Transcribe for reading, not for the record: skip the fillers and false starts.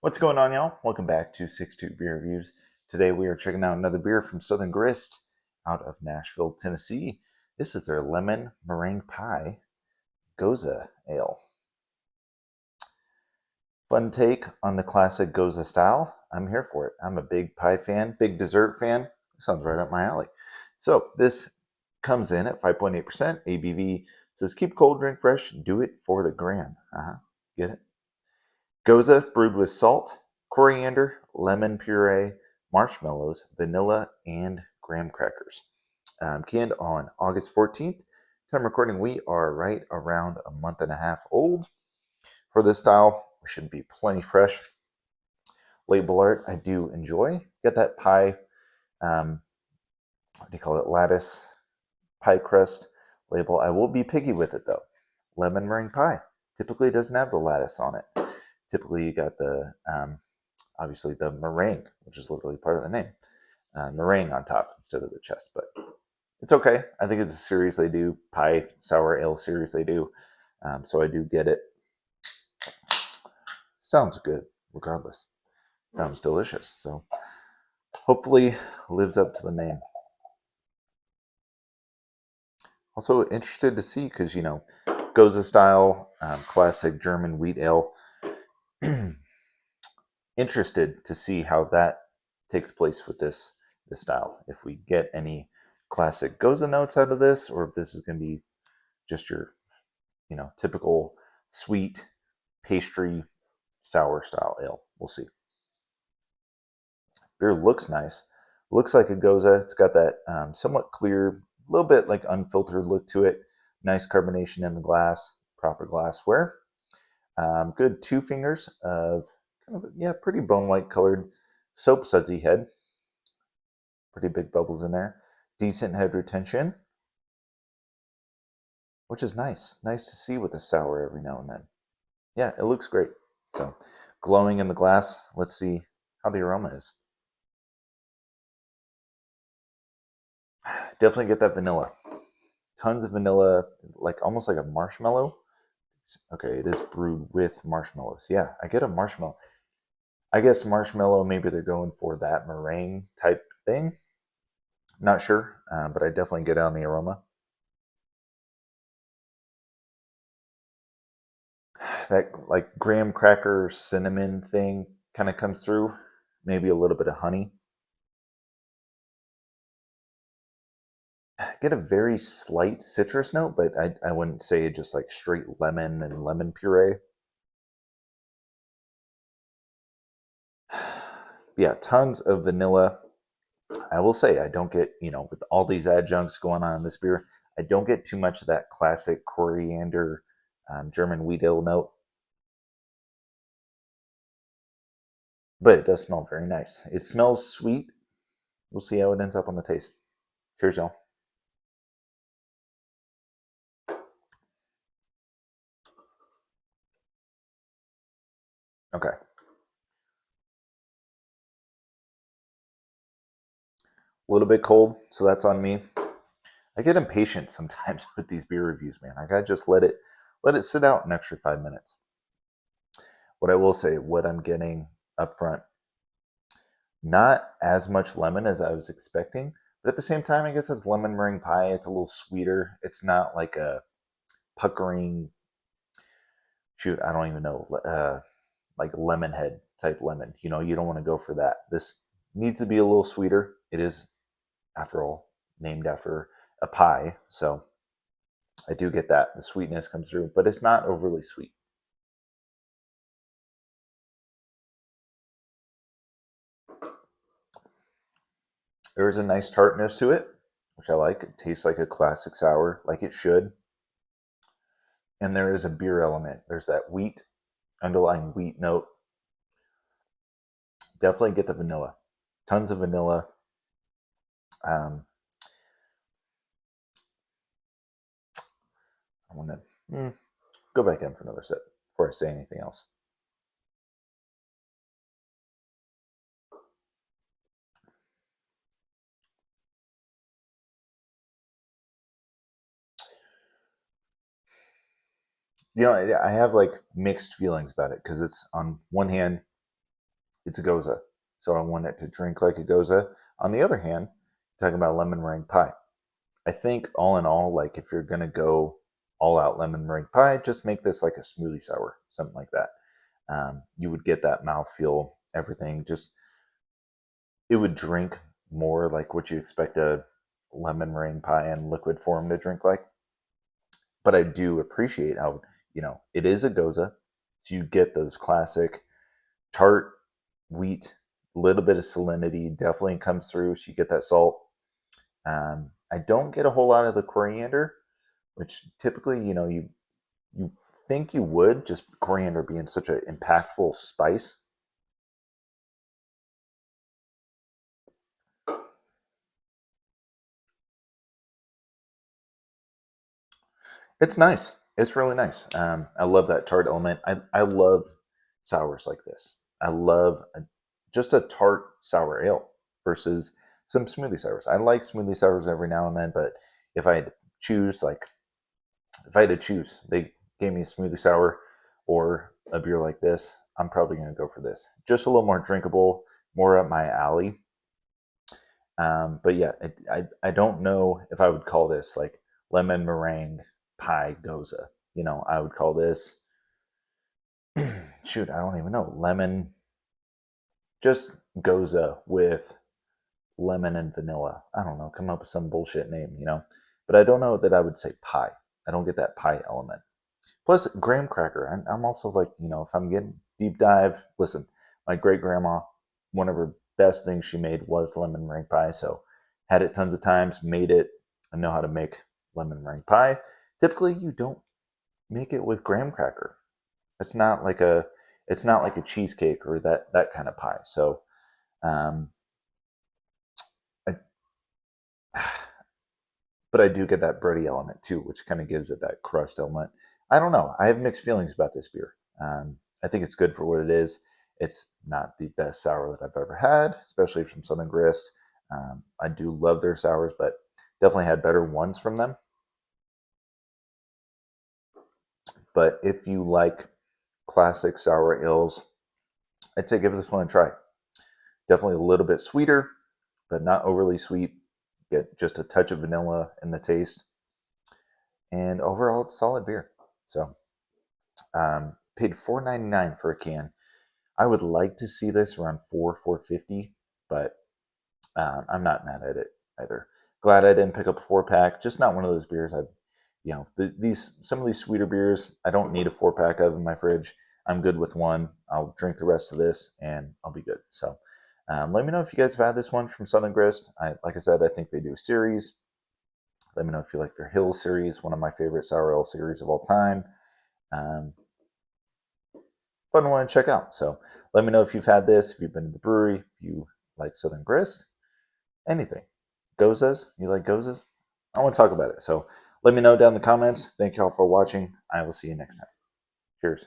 What's going on, y'all? Welcome back to 6-2 Beer Reviews. Today we are checking out another beer from Southern Grist out of Nashville, Tennessee. This is their lemon meringue pie Gose ale. Fun take on the classic Gose style. I'm here for it. I'm a big pie fan, big dessert fan. Sounds right up my alley. So this comes in at 5.8% ABV. It says keep cold, drink fresh, do it for the gram. Get it? Gose brewed with salt, coriander, lemon puree, marshmallows, vanilla, and graham crackers. Canned on August 14th. Time recording, we are right around a month and a half old. For this style, we should be plenty fresh. Label art, I do enjoy. Got that pie, what do you call it, lattice pie crust label. I will be picky with it though. Lemon meringue pie typically doesn't have the lattice on it. Typically, you got the obviously the meringue, which is literally part of the name, meringue on top instead of the chest. But it's okay. I think it's a series they do, pie sour ale series they do. So I do get it. Sounds good, regardless. Sounds delicious. So hopefully lives up to the name. Also interested to see because Gose style, classic German wheat ale. Interested to see how that takes place with this style. If we get any classic Gose notes out of this, or if this is going to be just your, typical sweet pastry sour style ale. We'll see. Beer looks nice. Looks like a Gose. It's got that somewhat clear, little bit like unfiltered look to it. Nice carbonation in the glass, proper glassware. Good 2 fingers of pretty bone white colored soap sudsy head. Pretty big bubbles in there. Decent head retention, which is nice. Nice to see with a sour every now and then. Yeah, it looks great. So glowing in the glass. Let's see how the aroma is. Definitely get that vanilla. Tons of vanilla, like almost like a marshmallow. Okay, it is brewed with marshmallows. Yeah, I get a marshmallow. I guess marshmallow, maybe they're going for that meringue type thing. Not sure, but I definitely get on the aroma. That like graham cracker cinnamon thing kind of comes through. Maybe a little bit of honey. Get a very slight citrus note, but I wouldn't say just like straight lemon and lemon puree. Yeah, tons of vanilla. I will say I don't get, with all these adjuncts going on in this beer, I don't get too much of that classic coriander German wheat ale note. But it does smell very nice. It smells sweet. We'll see how it ends up on the taste. Cheers, y'all. Okay. A little bit cold, so that's on me. I get impatient sometimes with these beer reviews, man. I gotta just let it sit out an extra 5 minutes. What I will say, what I'm getting up front, not as much lemon as I was expecting, but at the same time, I guess it's lemon meringue pie. It's a little sweeter. It's not like a puckering, shoot, I don't even know, like lemon head type lemon. You don't want to go for that. This needs to be a little sweeter. It is, after all, named after a pie. So I do get that. The sweetness comes through, but it's not overly sweet. There is a nice tartness to it, which I like. It tastes like a classic sour, like it should. And there is a beer element. There's that wheat, underlying wheat note. Definitely get the vanilla. Tons of vanilla. Um, I want to go back in for another sip before I say anything else. I have like mixed feelings about it because it's on one hand, it's a Gose. So I want it to drink like a Gose. On the other hand, talking about lemon meringue pie. I think all in all, like if you're gonna go all out lemon meringue pie, just make this like a smoothie sour, something like that. You would get that mouthfeel, everything. Just it would drink more like what you expect a lemon meringue pie in liquid form to drink like. But I do appreciate how it is a Gose, so you get those classic tart wheat, a little bit of salinity definitely comes through. So you get that salt. I don't get a whole lot of the coriander, which typically you think you would, just coriander being such an impactful spice. It's nice. It's really nice. I love that tart element. I love sours like this. I love just a tart sour ale versus some smoothie sours. I like smoothie sours every now and then, but if I had to choose, like if I had to choose, they gave me a smoothie sour or a beer like this, I'm probably going to go for this. Just a little more drinkable, more up my alley. But yeah, I don't know if I would call this like lemon meringue pie Gose. I would call this, shoot, I don't even know, lemon, just Gose with lemon and vanilla. I don't know, come up with some bullshit name. But I don't know that I would say pie. I don't get that pie element. Plus, graham cracker. I'm also like, if I'm getting deep dive, listen, my great grandma, one of her best things she made was lemon meringue pie. So, had it tons of times, made it. I know how to make lemon meringue pie. Typically, you don't make it with graham cracker. It's not like a, it's not like a cheesecake or that kind of pie. So, um, I, but I do get that bready element too, which kind of gives it that crust element. I don't know. I have mixed feelings about this beer. I think it's good for what it is. It's not the best sour that I've ever had, especially from Southern Grist. I do love their sours, but definitely had better ones from them. But if you like classic sour ales, I'd say give this one a try. Definitely a little bit sweeter, but not overly sweet. Get just a touch of vanilla in the taste. And overall, it's solid beer. So, paid $4.99 for a can. I would like to see this around $4.50, but I'm not mad at it either. Glad I didn't pick up a 4-pack. Just not one of those beers. These some of these sweeter beers I don't need a 4-pack of in my fridge. I'm good with one. I'll drink the rest of this and I'll be good. So let me know if you guys have had this one from Southern Grist. Like I said, I think they do a series. Let me know if you like their Hill series, one of my favorite sour ale series of all time. Um, Fun one to check out. So let me know if you've had this, if you've been to the brewery, if you like Southern Grist, anything. Goses, you like Goses? I want to talk about it. So let me know down in the comments. Thank you all for watching. I will see you next time. Cheers.